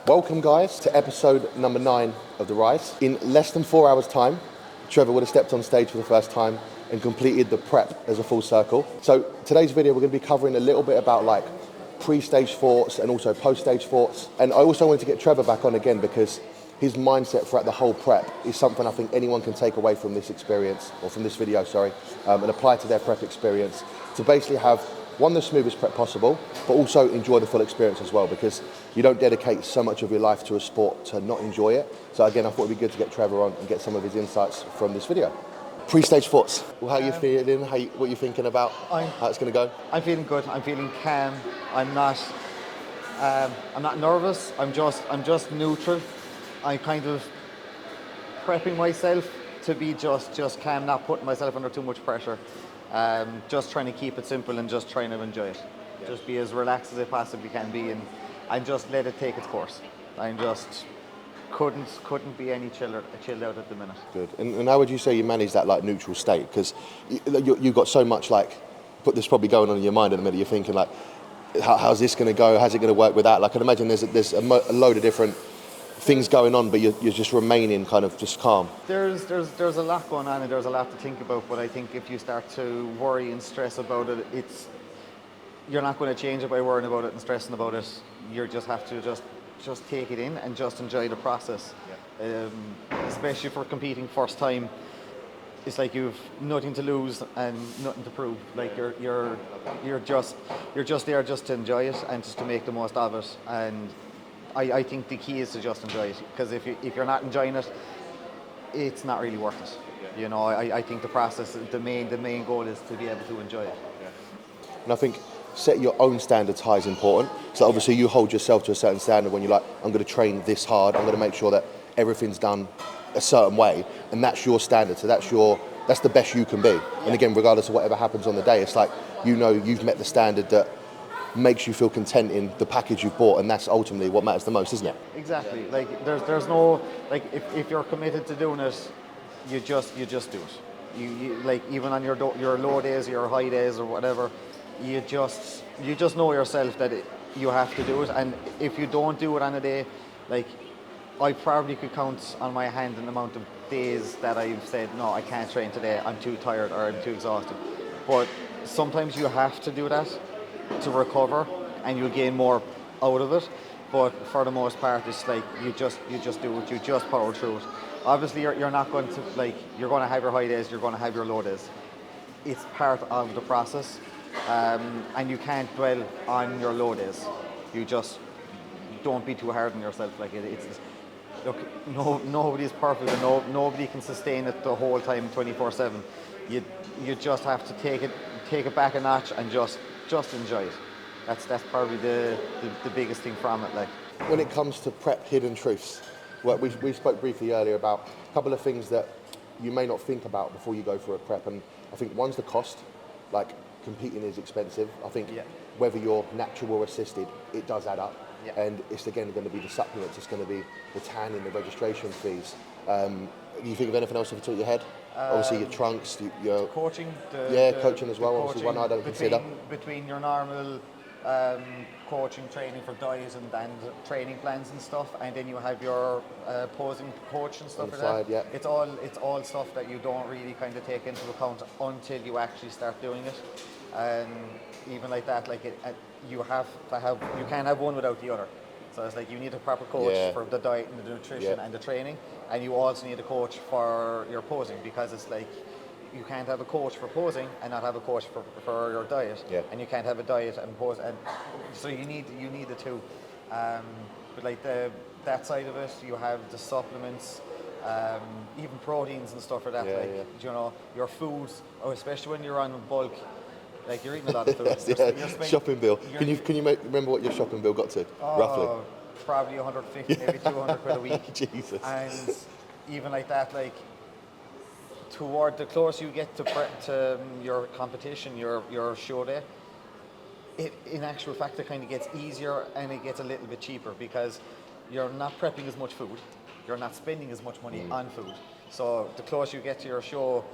Welcome guys to episode number 9 of the Rize. In less than 4 hours time, Trevor would have stepped on stage for the first time and completed the prep as a full circle. So today's video we're going to be covering a little bit about like pre-stage thoughts and also post-stage thoughts. And I also wanted to get Trevor back on again because his mindset throughout the whole prep is something I think anyone can take away from this experience, or from this video, sorry, and apply to their prep experience to basically have one, the smoothest prep possible, but also enjoy the full experience as well, because you don't dedicate so much of your life to a sport to not enjoy it. So again, I thought it'd be good to get Trevor on and get some of his insights from this video. Pre-stage thoughts. Well, how are you feeling? What are you thinking about? How it's going to go? I'm feeling good. I'm feeling calm. I'm not nervous. I'm just neutral. I'm kind of prepping myself to be just calm, not putting myself under too much pressure. Just trying to keep it simple and just trying to enjoy it. Yeah. Just be as relaxed as I possibly can be, and just let it take its course. I'm just couldn't be any chilled out at the minute. Good. And how would you say you manage that like neutral state? Because you've got so much like, but there's probably going on in your mind at the minute. You're thinking like, how's this going to go? How's it going to work with that? Like, I can imagine there's a load of different things going on, but you're just remaining kind of just calm. There's a lot going on and there's a lot to think about, but I think if you start to worry and stress about it, you're not going to change it by worrying about it and stressing about it. You just have to just take it in and just enjoy the process. Yeah. Especially for competing first time, it's like you've nothing to lose and nothing to prove. Like you're just there just to enjoy it and just to make the most of it. And I think the key is to just enjoy it, because if you're not enjoying it, it's not really worth it. Yeah. You know, I think the process, the main goal is to be able to enjoy it. Yeah. And I think set your own standards high is important. So obviously you hold yourself to a certain standard when you're like, I'm going to train this hard, I'm going to make sure that everything's done a certain way, and that's your standard. So that's the best you can be. Yeah. And again, regardless of whatever happens on the day, it's like, you know, you've met the standard that makes you feel content in the package you've bought, and that's ultimately what matters the most, isn't it? Exactly. Like there's no, like if you're committed to doing it, you just do it. You like, even on your low days, your high days, or whatever, you just know yourself that you have to do it. And if you don't do it on a day, like, I probably could count on my hand the amount of days that I've said, no, I can't train today, I'm too tired or I'm too exhausted. But sometimes you have to do that to recover, and you'll gain more out of it. But for the most part, it's like you just do it, you just power through it. Obviously you're not going to, like, you're going to have your high days, you're going to have your low days. It's part of the process, and you can't dwell on your low days. You just don't be too hard on yourself. Like it's look, nobody's perfect, and nobody can sustain it the whole time 24/7. You just have to take it back a notch and just enjoy it. That's probably the biggest thing from it. Like, when it comes to prep hidden truths, well, we spoke briefly earlier about a couple of things that you may not think about before you go for a prep, and I think one's the cost. Like, competing is expensive. I think whether you're natural or assisted, it does add up. Yeah. And it's again going to be the supplements, it's going to be the tanning, the registration fees. Do you think of anything off the top of your head? Obviously your trunks, your coaching. Coaching as well. Obviously one I don't consider. Between your normal coaching, training for diet and training plans and stuff, and then you have your posing coach and stuff like that. Yeah. It's all stuff that you don't really kind of take into account until you actually start doing it. And even like that, like you can't have one without the other. So it's like you need a proper coach for the diet and the nutrition and the training, and you also need a coach for your posing, because it's like you can't have a coach for posing and not have a coach for your diet, and you can't have a diet and pose, and so you need the two. But like that side of it, you have the supplements, even proteins and stuff like that. You know, your foods, especially when you're on bulk. Like, you're eating a lot of food. Shopping bill. Can you remember what your shopping bill got to, roughly? Probably 150, maybe 200 quid a week. Jesus. And even like that, like, toward the closer you get to your competition, your Showday, in actual fact, it kind of gets easier and it gets a little bit cheaper, because you're not prepping as much food, you're not spending as much money on food. So the closer you get to your show,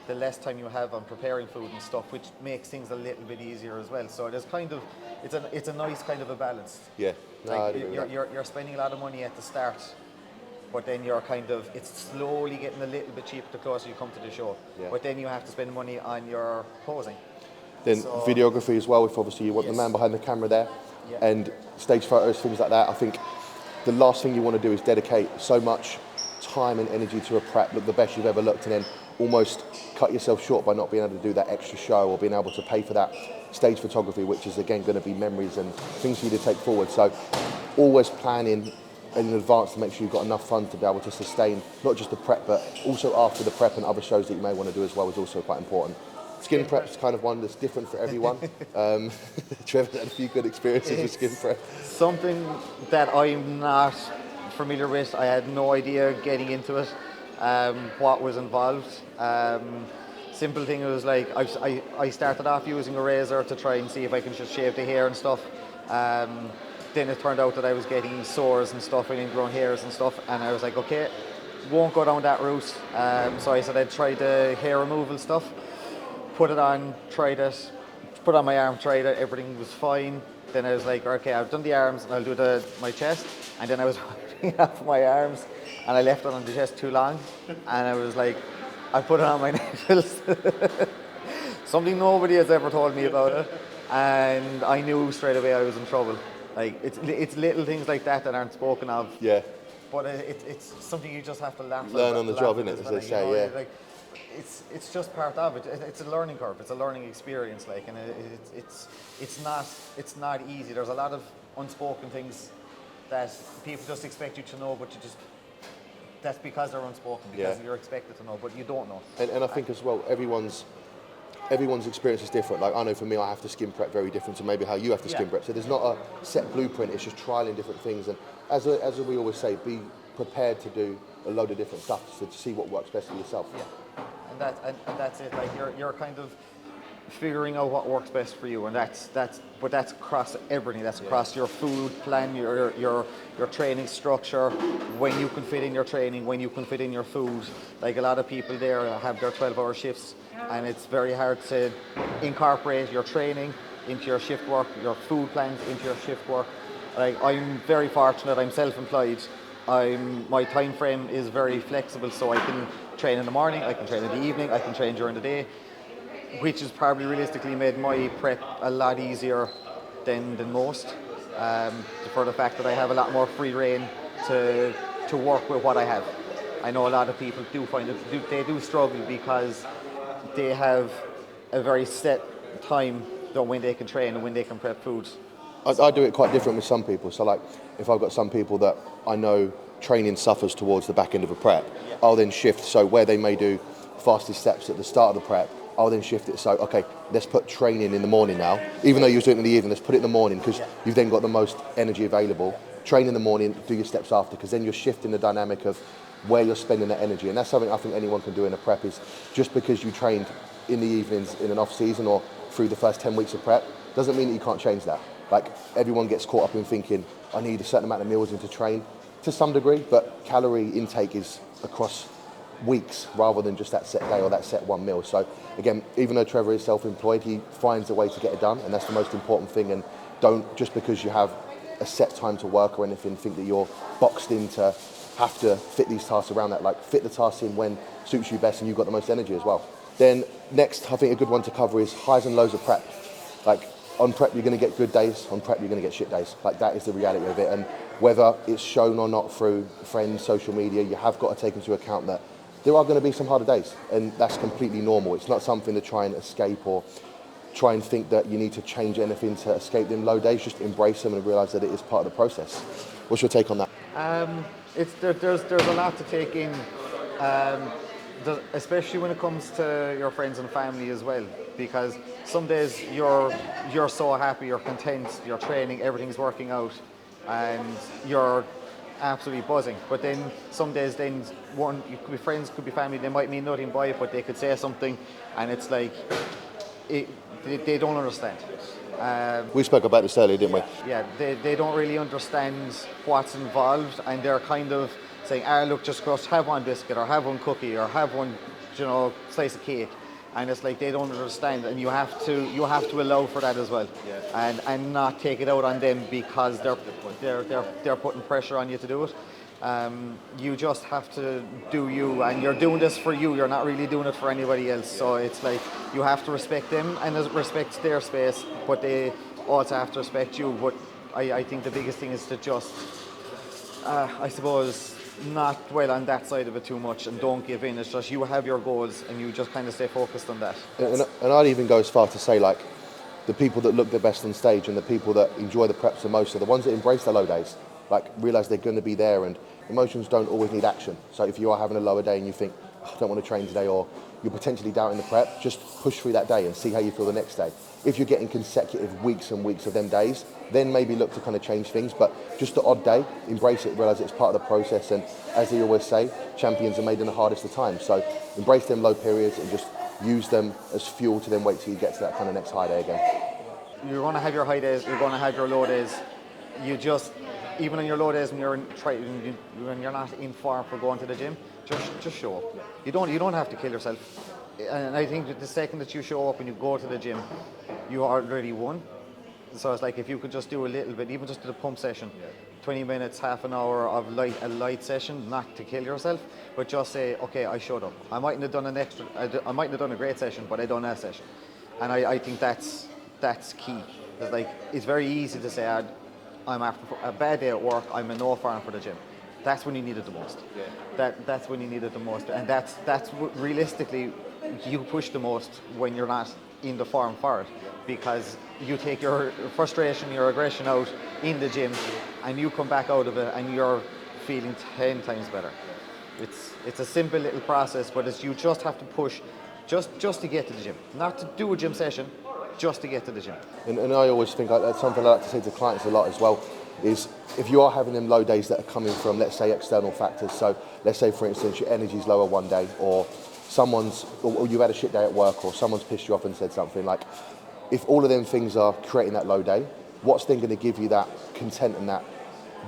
the less time you have on preparing food and stuff, which makes things a little bit easier as well. So there's kind of, it's a nice kind of a balance. Yeah. No, I agree with that. You're spending a lot of money at the start, but then it's slowly getting a little bit cheaper the closer you come to the show. Yeah. But then you have to spend money on your posing. Then So- videography as well, if obviously you want the Yes. man behind the camera there, Yeah. and stage photos, things like that. I think the last thing you want to do is dedicate so much time and energy to a prep, look the best you've ever looked, and then almost cut yourself short by not being able to do that extra show or being able to pay for that stage photography, which is again going to be memories and things for you to take forward. So always planning in advance to make sure you've got enough funds to be able to sustain not just the prep, but also after the prep and other shows that you may want to do as well is also quite important. Skin prep's kind of one that's different for everyone. Trevor had a few good experiences with skin prep. Something that I'm not familiar with. I had no idea getting into it, what was involved. Simple thing was like I started off using a razor to try and see if I can just shave the hair and stuff. Then it turned out that I was getting sores and stuff and ingrown hairs and stuff, and I was like, okay, won't go down that route. So I said I'd try the hair removal stuff. Put it on, tried it, put on my arm, tried it, everything was fine. Then I was like, okay, I've done the arms and I'll do my chest. And then I was ripping off my arms and I left it on the chest too long. And I was like, I put it on my nipples. Something nobody has ever told me about it. And I knew straight away I was in trouble. Like, it's little things like that that aren't spoken of. Yeah. But it's something you just have to laugh at. Learn on the job, at innit, as well, they say, yeah. Like, it's just part of it. It's a learning curve. It's a learning experience. Like, and it's not easy. There's a lot of unspoken things that people just expect you to know, but that's because they're unspoken. Because you're expected to know, but you don't know. And I think as well, everyone's experience is different. Like I know for me, I have to skin prep very different to maybe how you have to skin prep. So there's not a set blueprint. It's just trialing different things. And as we always say, be prepared to do a load of different stuff to see what works best for yourself. Yeah. And that's it. Like you're kind of figuring out what works best for you, and that's across everything. That's across your food plan, your training structure, when you can fit in your training, when you can fit in your food. Like a lot of people there have their 12-hour shifts, and it's very hard to incorporate your training into your shift work, your food plans into your shift work. Like I'm very fortunate. I'm self-employed. My time frame is very flexible, so I can train in the morning, I can train in the evening, I can train during the day, which has probably realistically made my prep a lot easier than most, for the fact that I have a lot more free reign to work with what I have. I know a lot of people do find it, they do struggle because they have a very set time when they can train and when they can prep foods. I do it quite different with some people. So like if I've got some people that I know training suffers towards the back end of a prep, I'll then shift. So where they may do fastest steps at the start of the prep, I'll then shift it. So, okay, let's put training in the morning now. Even though you're doing it in the evening, let's put it in the morning because you've then got the most energy available. Train in the morning, do your steps after, because then you're shifting the dynamic of where you're spending that energy. And that's something I think anyone can do in a prep is just because you trained in the evenings in an off season or through the first 10 weeks of prep, doesn't mean that you can't change that. Like everyone gets caught up in thinking, I need a certain amount of meals in to train to some degree, but calorie intake is across weeks rather than just that set day or that set one meal. So again, even though Trevor is self-employed, he finds a way to get it done, and that's the most important thing. And don't, just because you have a set time to work or anything, think that you're boxed in to have to fit these tasks around that. Like fit the tasks in when suits you best and you've got the most energy as well. Then next, I think a good one to cover is highs and lows of prep. Like on prep, you're going to get good days. On prep, you're going to get shit days. Like that is the reality of it. And whether it's shown or not through friends, social media, you have got to take into account that there are going to be some harder days, and that's completely normal. It's not something to try and escape or try and think that you need to change anything to escape them low days. Just embrace them and realise that it is part of the process. What's your take on that? There's a lot to take in, especially when it comes to your friends and family as well. Because some days you're so happy, you're content, you're training, everything's working out, and you're absolutely buzzing. But then some days, you could be friends, could be family, they might mean nothing by it, but they could say something, and it's like they don't understand. We spoke about this earlier, didn't we? Yeah, they don't really understand what's involved, and they're kind of saying, look, just have one biscuit or have one cookie or have one, slice of cake. and it's like they don't understand, and you have to allow for that as well, and not take it out on them because they're putting pressure on you to do it. You just have to do you, and you're doing this for you. You're not really doing it for anybody else. So it's like you have to respect them and respect their space, but they also have to respect you. But I think the biggest thing is to just, I suppose, not dwell on that side of it too much and don't give in. It's just you have your goals and you just kind of stay focused on that. And I'd even go as far to say, like, the people that look the best on stage and the people that enjoy the preps the most are the ones that embrace the low days, like realise they're going to be there, and emotions don't always need action. So if you are having a lower day and you think, oh, I don't want to train today, or you're potentially doubting the prep, just push through that day and see how you feel the next day. If you're getting consecutive weeks and weeks of them days, then maybe look to kind of change things. But just the odd day, embrace it, realise it's part of the process. And as they always say, champions are made in the hardest of times. So embrace them low periods and just use them as fuel to then wait till you get to that kind of next high day again. You're going to have your high days, you're going to have your low days. You just, even on your low days when you're not in form for going to the gym, just show up. You don't have to kill yourself. And I think that the second that you show up and you go to the gym, you already won. So it's like if you could just do a little bit, even just do the pump session, 20 minutes, half an hour of a light session, not to kill yourself, but just say, okay, I showed up. I mightn't have done I mightn't have done a great session, but I done that session. And I think that's key. It's like, it's very easy to say, I'm after a bad day at work, I'm in no form for the gym. That's when you need it the most. That's when you need it the most. And that's what, realistically, you push the most when you're not in the form for it, because you take your frustration, your aggression out in the gym, and you come back out of it and you're feeling 10 times better. It's a simple little process, but you just have to push just to get to the gym. Not to do a gym session, just to get to the gym. And I always think, that's something I like to say to clients a lot as well, is if you are having them low days that are coming from, let's say, external factors. So let's say, for instance, your energy's lower one day, or or you had a shit day at work, or someone's pissed you off and said something. Like, if all of them things are creating that low day, what's then going to give you that content and that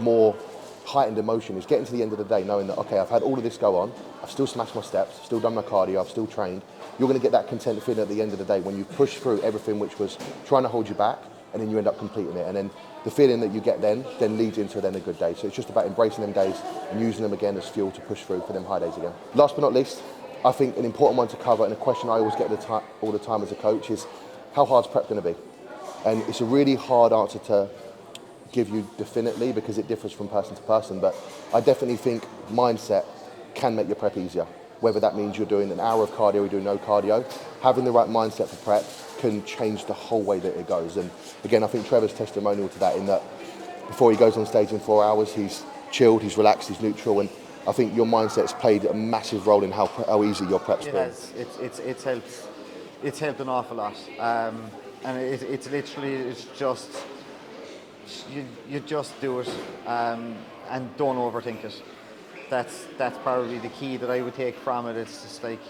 more heightened emotion is getting to the end of the day knowing that, okay, I've had all of this go on, I've still smashed my steps, still done my cardio, I've still trained. You're going to get that content feeling at the end of the day when you push through everything which was trying to hold you back, and then you end up completing it. And then the feeling that you get then leads into then a good day. So it's just about embracing them days and using them again as fuel to push through for them high days again. Last but not least, I think an important one to cover, and a question I always get all the time as a coach, is how hard's prep going to be? And it's a really hard answer to give you definitely, because it differs from person to person, but I definitely think mindset can make your prep easier. Whether that means you're doing an hour of cardio or you're doing no cardio, having the right mindset for prep can change the whole way that it goes. And again, I think Trevor's testimonial to that, in that before he goes on stage in 4 hours, he's chilled, he's relaxed, he's neutral, and I think your mindset's played a massive role in how easy your prep's been. It's helped an awful lot, and it's literally just you just do it, and don't overthink it. That's probably the key that I would take from it. It's just like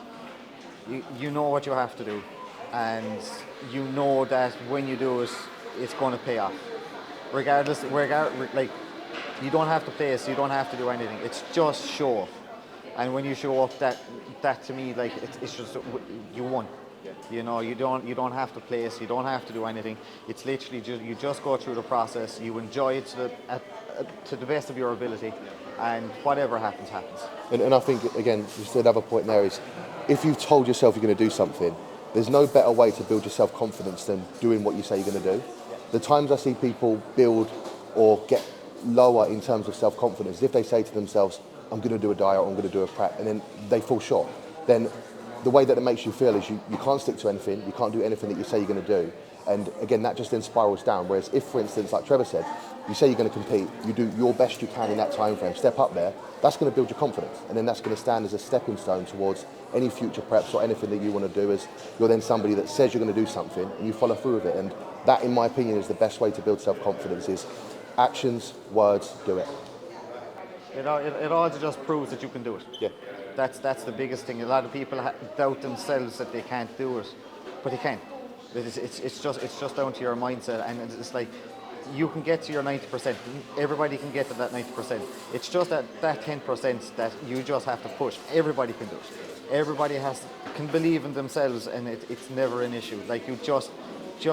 you know what you have to do, and you know that when you do it, it's going to pay off. Regardless, like, you don't have to place, you don't have to do anything. It's just show up, and when you show up, that to me, like, it's just you won. You know, you don't have to place, you don't have to do anything. It's literally you just go through the process. You enjoy it to the best of your ability, and whatever happens, happens. And I think, again, just another point there is, if you've told yourself you're going to do something, there's no better way to build your self-confidence than doing what you say you're going to do. The times I see people build or get lower in terms of self-confidence, if they say to themselves, I'm going to do a diet or I'm going to do a prep, and then they fall short, then the way that it makes you feel is you can't stick to anything, you can't do anything that you say you're going to do. And again, that just then spirals down. Whereas if, for instance, like Trevor said, you say you're going to compete, you do your best you can in that time frame, step up there, that's going to build your confidence. And then that's going to stand as a stepping stone towards any future preps or anything that you want to do, as you're then somebody that says you're going to do something and you follow through with it. And that, in my opinion, is the best way to build self-confidence, is actions, words, do it. It all just proves that you can do it. Yeah. That's the biggest thing. A lot of people doubt themselves that they can't do it, but they can. It's just down to your mindset, and it's like you can get to your 90%. Everybody can get to that 90%. It's just that 10% that you just have to push. Everybody can do it. Everybody can believe in themselves, and it's never an issue. Like, you just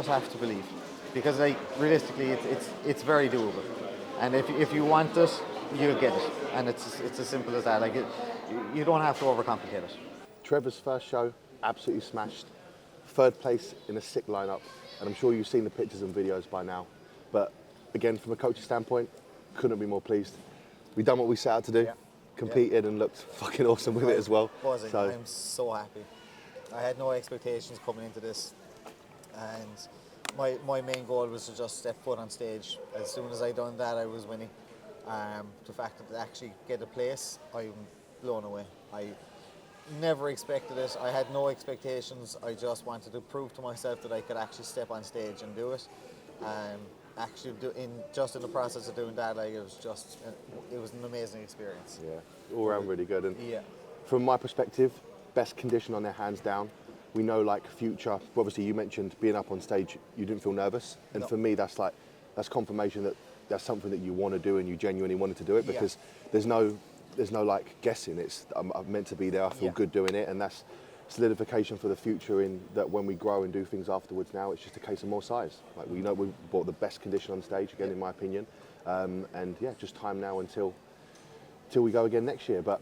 have to believe, because like realistically, it's very doable. And if you want it, you'll get it. And it's as simple as that. Like, you don't have to overcomplicate it. Trevor's first show, absolutely smashed. Third place in a sick lineup, and I'm sure you've seen the pictures and videos by now. But again, from a coach's standpoint, couldn't be more pleased. We done what we set out to do, competed, and looked fucking awesome with it as well. Buzzing. I'm so happy. I had no expectations coming into this, and my main goal was to just step foot on stage. As soon as I done that, I was winning. The fact that to actually get a place, I'm blown away. I never expected it. I had no expectations. I just wanted to prove to myself that I could actually step on stage and do it. Actually, in the process of doing that, like, it was an amazing experience. Yeah, all around really good. And yeah, from my perspective, best condition on there, hands down. We know, like, future. Obviously, you mentioned being up on stage, you didn't feel nervous, and for me, that's confirmation that that's something that you want to do and you genuinely wanted to do it, because there's no like guessing. I'm meant to be there. I feel good doing it, and that's solidification for the future. In that, when we grow and do things afterwards, now it's just a case of more size. Like, we know we've brought the best condition on stage again, in my opinion, and yeah, just time now until we go again next year. But